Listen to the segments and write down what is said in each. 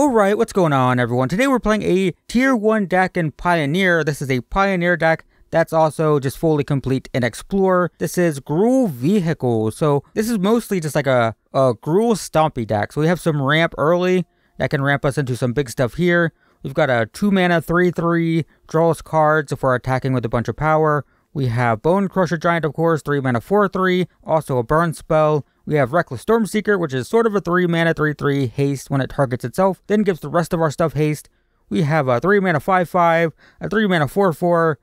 Alright, what's going on everyone? Today we're playing a tier 1 deck in Pioneer. This is a Pioneer deck that's also just fully complete in Explorer. This is Gruul Vehicles. So this is mostly just like a Gruul Stompy deck. So we have some ramp early that can ramp us into some big stuff here. We've got a 2 mana 3/3, draws cards if we're attacking with a bunch of power. We have Bone Crusher Giant, of course, 3 mana 4/3, also a burn spell. We have Reckless Stormseeker, which is sort of a 3 mana 3/3 haste when it targets itself, then gives the rest of our stuff haste. We have a 3 mana 5/5, a 3 mana 4/4,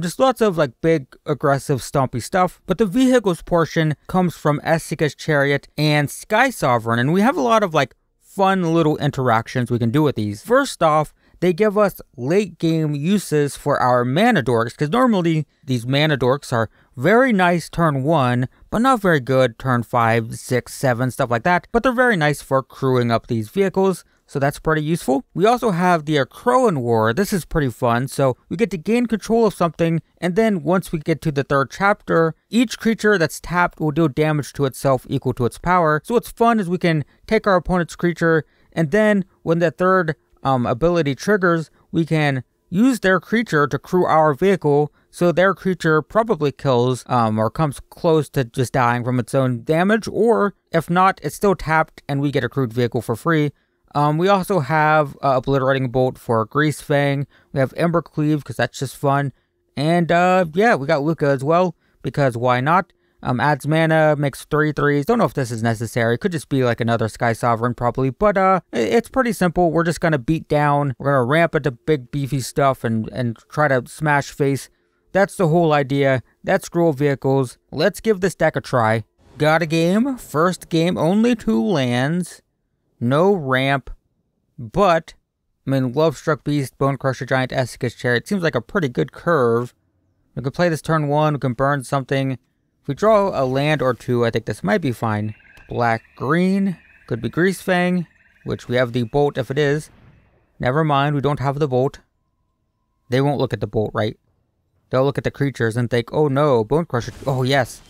just lots of like big aggressive stompy stuff. But the vehicles portion comes from Esika's Chariot and Sky Sovereign, and we have a lot of like fun little interactions we can do with these. First off, they give us late game uses for our mana dorks, because normally these mana dorks are very nice turn 1, but not very good turn 5, 6, 7, stuff like that. But they're very nice for crewing up these vehicles, so that's pretty useful. We also have the Aggro War. This is pretty fun, so we get to gain control of something, and then once we get to the 3rd chapter, each creature that's tapped will deal damage to itself equal to its power. So what's fun is we can take our opponent's creature, and then when the 3rd ability triggers, we can use their creature to crew our vehicle, so their creature probably kills or comes close to just dying from its own damage, or if not, it's still tapped and we get a crewed vehicle for free. We also have Obliterating Bolt for Greasefang. We have Ember Cleave because that's just fun, and yeah, we got Luca as well because why not? Adds mana, makes 3/3s. Don't know if this is necessary. Could just be like another Sky Sovereign probably. But it's pretty simple. We're just going to beat down. We're going to ramp into big beefy stuff and try to smash face. That's the whole idea. That's Gruul Vehicles. Let's give this deck a try. Got a game. First game, only 2 lands. No ramp. But, I mean, Love Struck Beast, Bone Crusher Giant, Esika's Chariot. Seems like a pretty good curve. We can play this turn 1. We can burn something. If we draw a land or 2, I think this might be fine. Black, green, could be Greasefang, which we have the bolt if it is. Never mind, we don't have the bolt. They won't look at the bolt, right? They'll look at the creatures and think, oh no, Bone Crusher. Oh yes,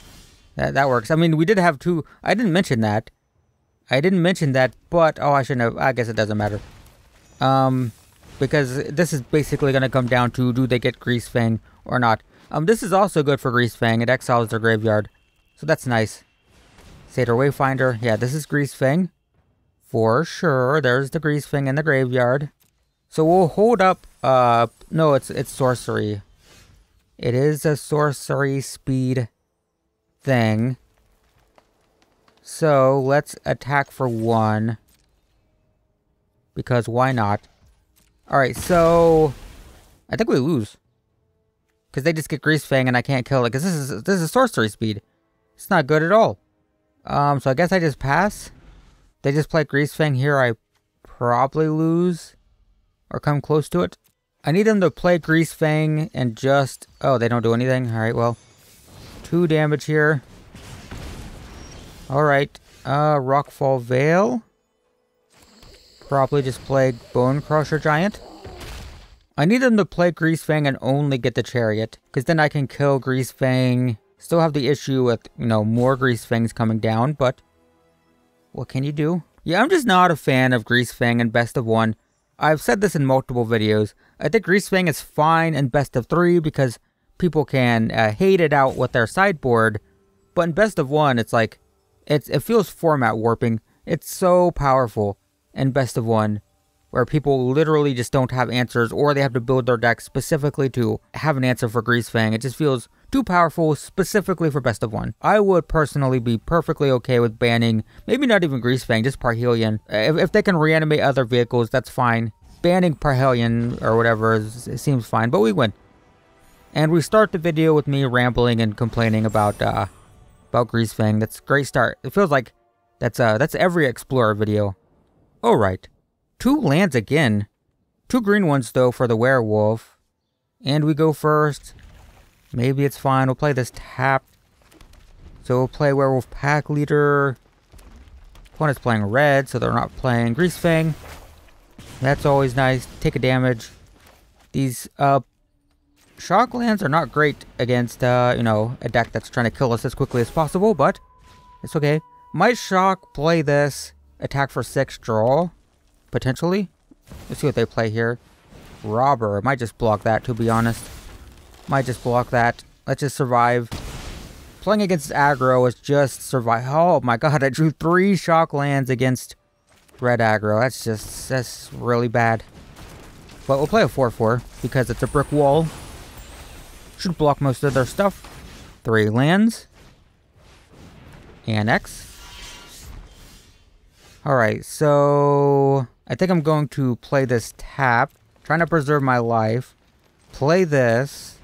that works. I mean, we did have 2. I didn't mention that. But, oh, I shouldn't have. I guess it doesn't matter. Because this is basically going to come down to, do they get Greasefang or not? This is also good for Greasefang. It exiles their graveyard. So that's nice. Satyr Wayfinder. Yeah, this is Greasefang. For sure. There's the Greasefang in the graveyard. So we'll hold up... no, it's sorcery. It is a sorcery speed thing. So let's attack for 1. Because why not? Alright, so... I think we lose. Because they just get Greasefang and I can't kill it. Because this is sorcery speed. It's not good at all. So I guess I just pass. They just play Greasefang here. I probably lose. Or come close to it. I need them to play Greasefang and just... Oh, they don't do anything? Alright, well. 2 damage here. Alright. Rockfall Vale. Probably just play Bone Crusher Giant. I need them to play Greasefang and only get the Chariot, because then I can kill Greasefang. Still have the issue with, you know, more Greasefangs coming down, but what can you do? Yeah, I'm just not a fan of Greasefang in best of 1. I've said this in multiple videos. I think Greasefang is fine in best of 3 because people can hate it out with their sideboard, but in best of 1, it's like, it feels format warping. It's so powerful in best of 1. Where people literally just don't have answers, or they have to build their deck specifically to have an answer for Greasefang. It just feels too powerful specifically for best of 1. I would personally be perfectly okay with banning, maybe not even Greasefang, just Parhelion. If they can reanimate other vehicles, that's fine. Banning Parhelion or whatever it seems fine, but we win. And we start the video with me rambling and complaining about Greasefang. That's a great start. It feels like that's every Explorer video. Alright. 2 lands again. 2 green ones, though, for the werewolf. And we go first. Maybe it's fine. We'll play this tap. So we'll play Werewolf Pack Leader. Opponent's playing red, so they're not playing Greasefang. That's always nice. Take a damage. These shock lands are not great against, you know, a deck that's trying to kill us as quickly as possible, but it's okay. Might shock, play this, attack for 6, draw. Potentially. Let's see what they play here. Robber. Might just block that, to be honest. Might just block that. Let's just survive. Playing against aggro is just survive. Oh my god, I drew 3 shock lands against red aggro. That's really bad. But we'll play a 4/4 because it's a brick wall. Should block most of their stuff. 3 lands. Annex. Alright, so I think I'm going to play this tap. Trying to preserve my life. Play this.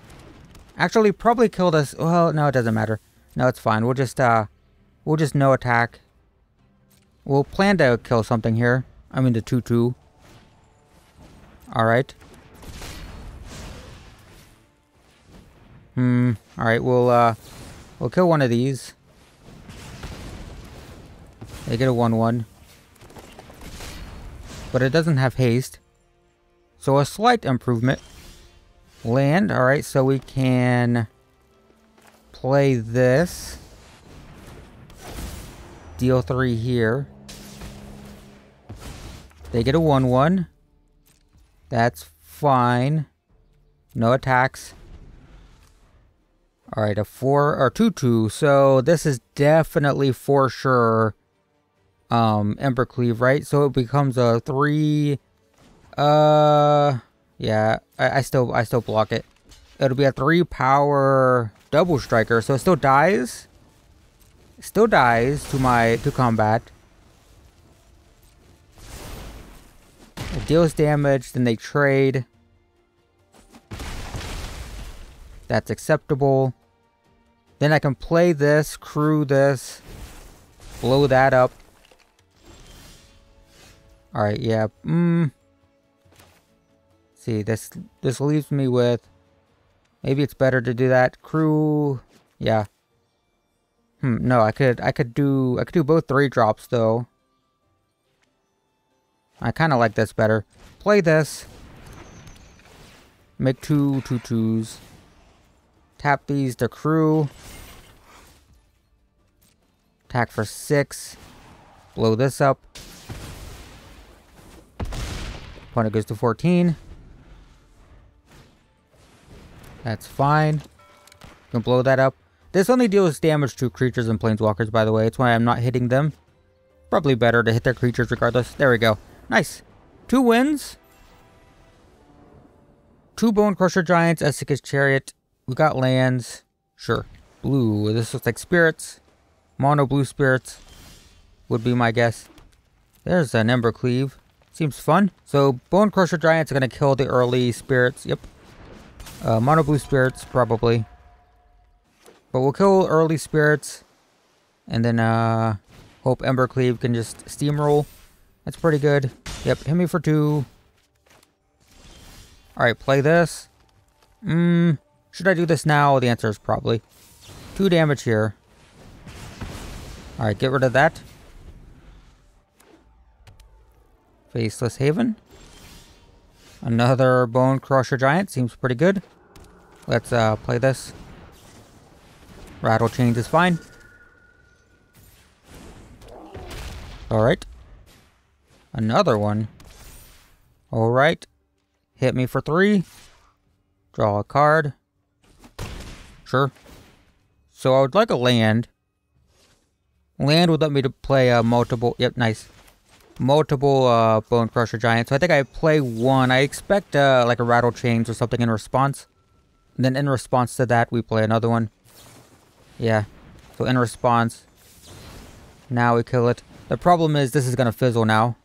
Actually, probably kill this. Well, no, it doesn't matter. No, it's fine. We'll just no attack. We'll plan to kill something here. I mean, the 2/2. Alright. Alright, we'll kill one of these. They get a 1/1. But it doesn't have haste. So a slight improvement. Land, alright, so we can play this. Deal 3 here. They get a 1/1. That's fine. No attacks. Alright, a 4 or 2/2. So this is definitely for sure Ember Cleave, right? So it becomes a 3. Yeah, I still block it. It'll be a 3 power double striker, so it still dies. Still dies to combat. It deals damage, then they trade. That's acceptable. Then I can play this, crew this, blow that up. Alright, yeah. See, this leaves me with... Maybe it's better to do that. Crew... Yeah. No, I could do both 3 drops, though. I kind of like this better. Play this. Make 2 2/2s. Tap these to crew. Attack for 6. Blow this up. Opponent goes to 14. That's fine. You can blow that up. This only deals damage to creatures and planeswalkers, by the way. That's why I'm not hitting them. Probably better to hit their creatures regardless. There we go. Nice. 2 wins. 2 Bone Crusher Giants, Esika's Chariot. We got lands. Sure. Blue. This looks like spirits. Mono blue spirits would be my guess. There's an Ember Cleave. Seems fun. So Bone Crusher Giants are going to kill the early spirits. Yep. Mono blue spirits, probably. But we'll kill early spirits. And then hope Ember Cleave can just steamroll. That's pretty good. Yep, hit me for 2. Alright, play this. Should I do this now? The answer is probably. 2 damage here. Alright, get rid of that. Faceless Haven. Another Bone Crusher Giant. Seems pretty good. Let's play this. Rattle Chains is fine. Alright. Another one. Alright. Hit me for 3. Draw a card. Sure. So I would like a land. Land would let me to play multiple... Yep, nice. Multiple Bone Crusher Giants. So I think I play 1. I expect like a Rattle Chains or something in response. And then in response to that, we play another one. Yeah. So in response. Now we kill it. The problem is this is going to fizzle now.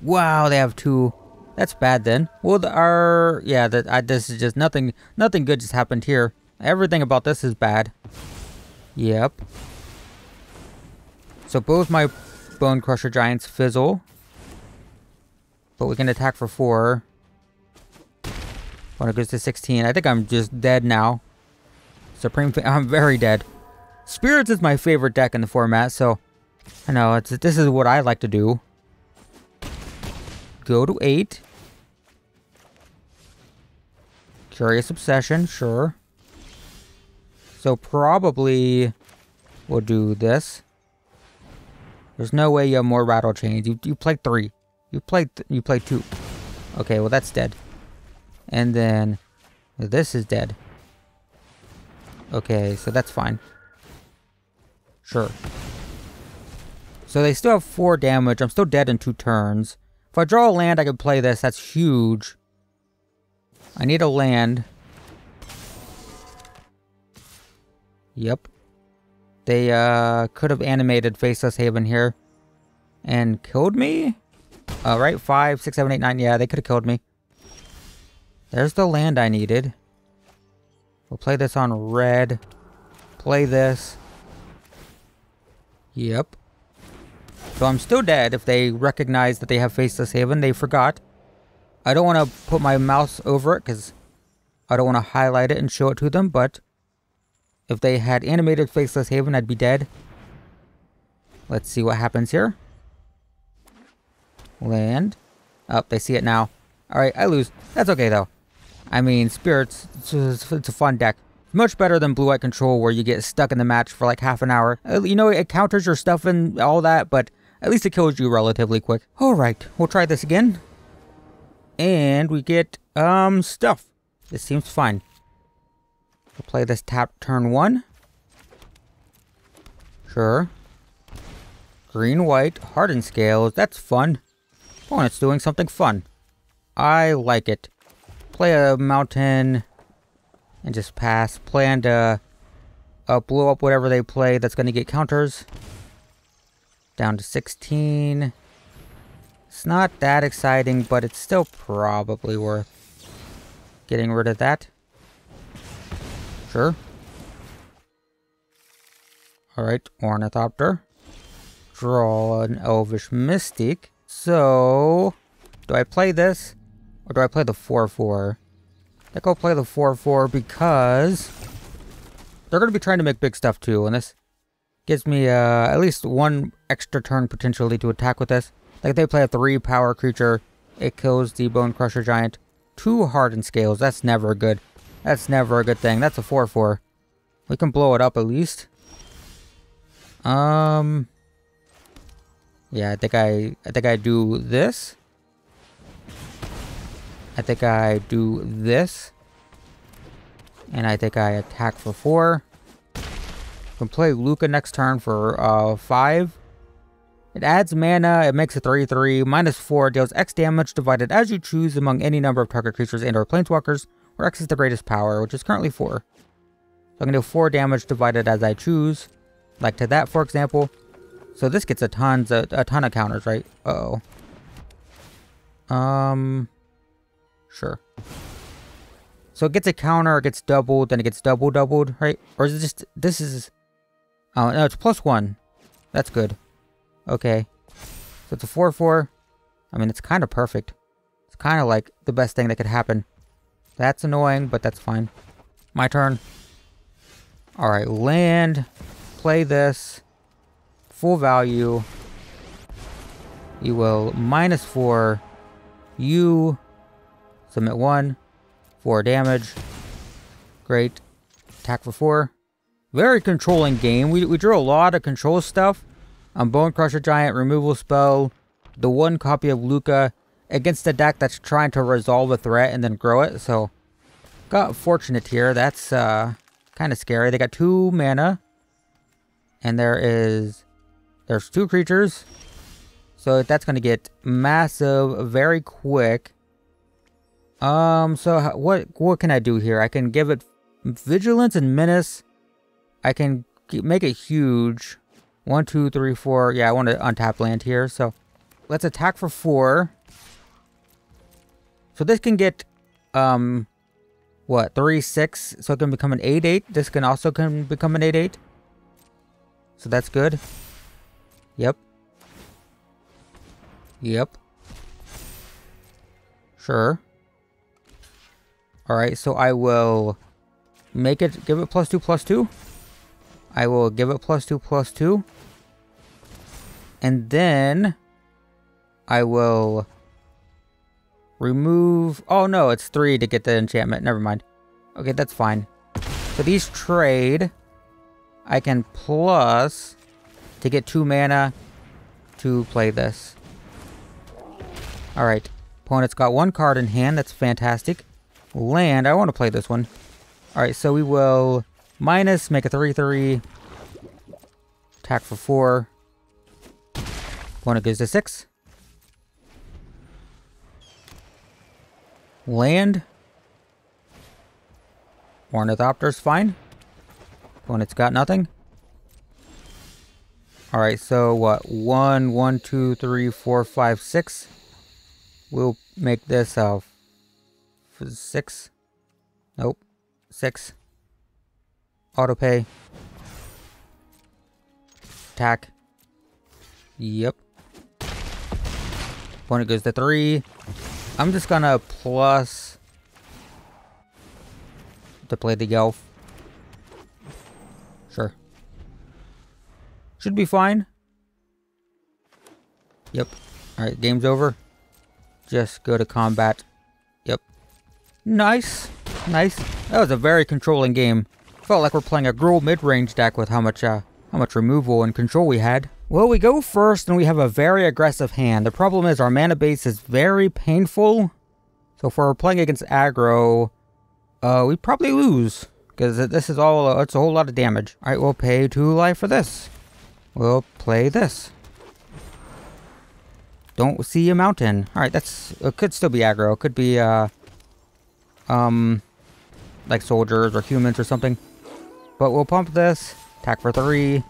Wow, they have 2. That's bad then. Well, this is just nothing good just happened here. Everything about this is bad. Yep. So both my Bone Crusher Giants fizzle. But we can attack for 4. When it goes to 16. I think I'm just dead now. I'm very dead. Spirits is my favorite deck in the format, so I know this is what I like to do. Go to 8. Curious Obsession, sure. So probably we'll do this. There's no way you have more Rattle Chains. You played 3. You played 2. Okay, well that's dead. And then this is dead. Okay, so that's fine. Sure. So they still have 4 damage. I'm still dead in 2 turns. If I draw a land, I can play this. That's huge. I need a land. Yep. They could have animated Faceless Haven here and killed me. Right, 5, 6, 7, 8, 9. Yeah, they could have killed me. There's the land I needed. We'll play this on red. Play this. Yep. So I'm still dead. If they recognize that they have Faceless Haven, they forgot. I don't want to put my mouse over it because I don't want to highlight it and show it to them, but if they had animated Faceless Haven, I'd be dead. Let's see what happens here. Land. Oh, they see it now. Alright, I lose. That's okay, though. I mean, Spirits, it's a fun deck. Much better than Blue-White Control, where you get stuck in the match for like half an hour. You know, it counters your stuff and all that, but at least it kills you relatively quick. Alright, we'll try this again. And we get, stuff. This seems fine. We'll play this tap turn 1. Sure. Green-white, hardened scales, that's fun. Opponent's doing something fun. I like it. Play a mountain and just pass. Plan to blow up whatever they play that's going to get counters. Down to 16. It's not that exciting, but it's still probably worth getting rid of that. Sure. Alright, Ornithopter. Draw an Elvish Mystic. So, do I play this? Or do I play the 4-4? I think I'll play the 4-4 because they're going to be trying to make big stuff too. And this gives me at least 1 extra turn potentially to attack with this. Like if they play a 3 power creature, it kills the Bone Crusher Giant. 2 hardened scales, that's never good. That's never a good thing. That's a 4-4. We can blow it up at least. Yeah, I think I do this. I think I do this. And I think I attack for 4. Can play Luca next turn for 5. It adds mana, it makes a 3/3, -4, deals X damage divided as you choose among any number of target creatures and or planeswalkers, where X is the greatest power, which is currently 4. So I'm going to do 4 damage divided as I choose. Like to that, for example. So this gets a ton of counters, right? Uh-oh. Sure. So it gets a counter, it gets doubled, then it gets doubled, right? Or is it just, this is, oh no, it's +1. That's good. Okay. So it's a 4-4. I mean, it's kind of perfect. It's kind of like the best thing that could happen. That's annoying, but that's fine. My turn. Alright, land. Play this. Full value. You will -4. You submit 1. 4 damage. Great. Attack for 4. Very controlling game. We drew a lot of control stuff. Bone Crusher Giant, removal spell, the 1 copy of Luca against a deck that's trying to resolve a threat and then grow it. So, got fortunate here. That's kind of scary. They got 2 mana. And there's 2 creatures. So that's going to get massive very quick. So what can I do here? I can give it Vigilance and Menace. I can make it huge. 1, 2, 3, 4. Yeah, I want to untap land here. So let's attack for 4. So this can get, what, 3, 6. So it can become an 8-8. This can also become an 8-8. So that's good. Yep. Yep. Sure. Alright, so I will give it +2/+2. I will give it +2/+2. And then I will remove, oh no, it's 3 to get the enchantment. Never mind. Okay, that's fine. So these trade. I can plus to get 2 mana to play this. Alright. Opponent's got one card in hand. That's fantastic. Land. I want to play this one. Alright, so we will minus, make a 3/3. Attack for 4. Opponent goes to 6. Land. Ornithopter's fine. Opponent's got nothing. Alright, so what? 1, 1, 2, 3, 4, 5, 6. We'll make this 6. Nope. 6. Autopay. Attack. Yep. Opponent goes to 3. I'm just gonna plus to play the Gelf. Sure. Should be fine. Yep. Alright, game's over. Just go to combat. Yep. Nice. Nice. That was a very controlling game. Felt like we're playing a Gruul mid-range deck with how much removal and control we had. Well, we go first and we have a very aggressive hand. The problem is our mana base is very painful. So if we're playing against aggro, we probably lose. Because this is all, it's a whole lot of damage. Alright, we'll pay 2 life for this. We'll play this. Don't see a mountain. Alright, it could still be aggro. It could be, like soldiers or humans or something. But we'll pump this. Attack for 3.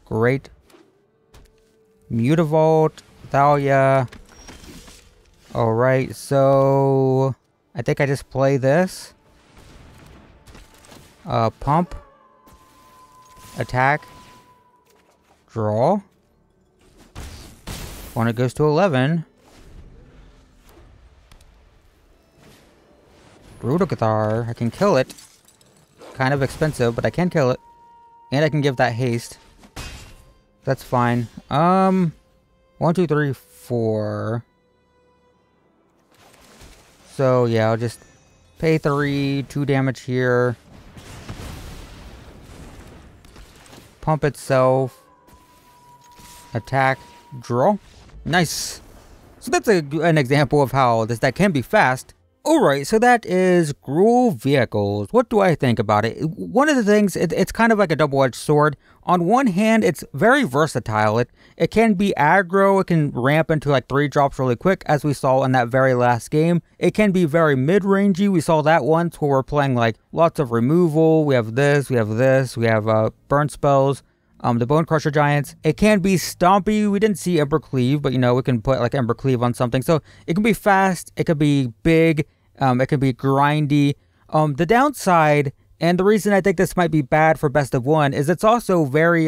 Great. Mutavault. Thalia. Alright, so I think I just play this. Pump. Attack. Draw. When it goes to 11. Rudicathar. I can kill it. Kind of expensive, but I can kill it. And I can give that haste. That's fine. 1, 2, 3, 4. So yeah, I'll just pay 3, 2 damage here. Pump itself. Attack. Draw. Nice. So that's an example of how this deck can be fast. Alright, so that is Gruul Vehicles. What do I think about it? One of the things, it's kind of like a double-edged sword. On one hand, it's very versatile. It can be aggro, it can ramp into like 3 drops really quick, as we saw in that very last game. It can be very mid-rangey. We saw that once where we're playing like lots of removal. We have this, we have this, we have burn spells. The Bone Crusher Giants. It can be stompy. We didn't see Ember Cleave, but you know, we can put like Ember Cleave on something. So it can be fast. It could be big. It can be grindy. The downside, and the reason I think this might be bad for best of 1, is it's also very,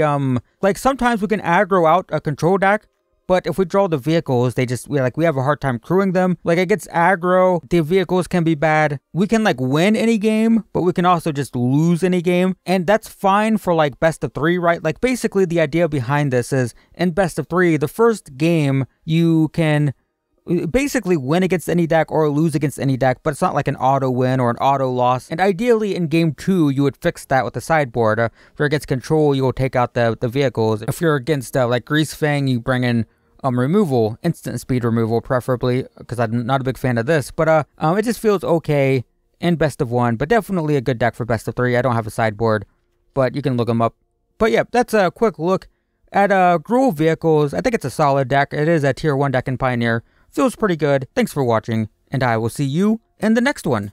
like sometimes we can aggro out a control deck, but if we draw the vehicles, we have a hard time crewing them. Like against aggro, the vehicles can be bad. We can like win any game, but we can also just lose any game. And that's fine for like best of 3, right? Like basically the idea behind this is in best of 3, the first game you can basically win against any deck or lose against any deck, but it's not like an auto win or an auto loss. And ideally in game 2, you would fix that with the sideboard. If you're against control, you will take out the vehicles. If you're against like Greasefang, you bring in removal, instant speed removal preferably, because I'm not a big fan of this. But it just feels okay in best of 1, but definitely a good deck for best of 3. I don't have a sideboard, but you can look them up. But yeah, that's a quick look at Gruul Vehicles. I think it's a solid deck. It is a tier 1 deck in Pioneer. Feels pretty good. Thanks for watching, and I will see you in the next one.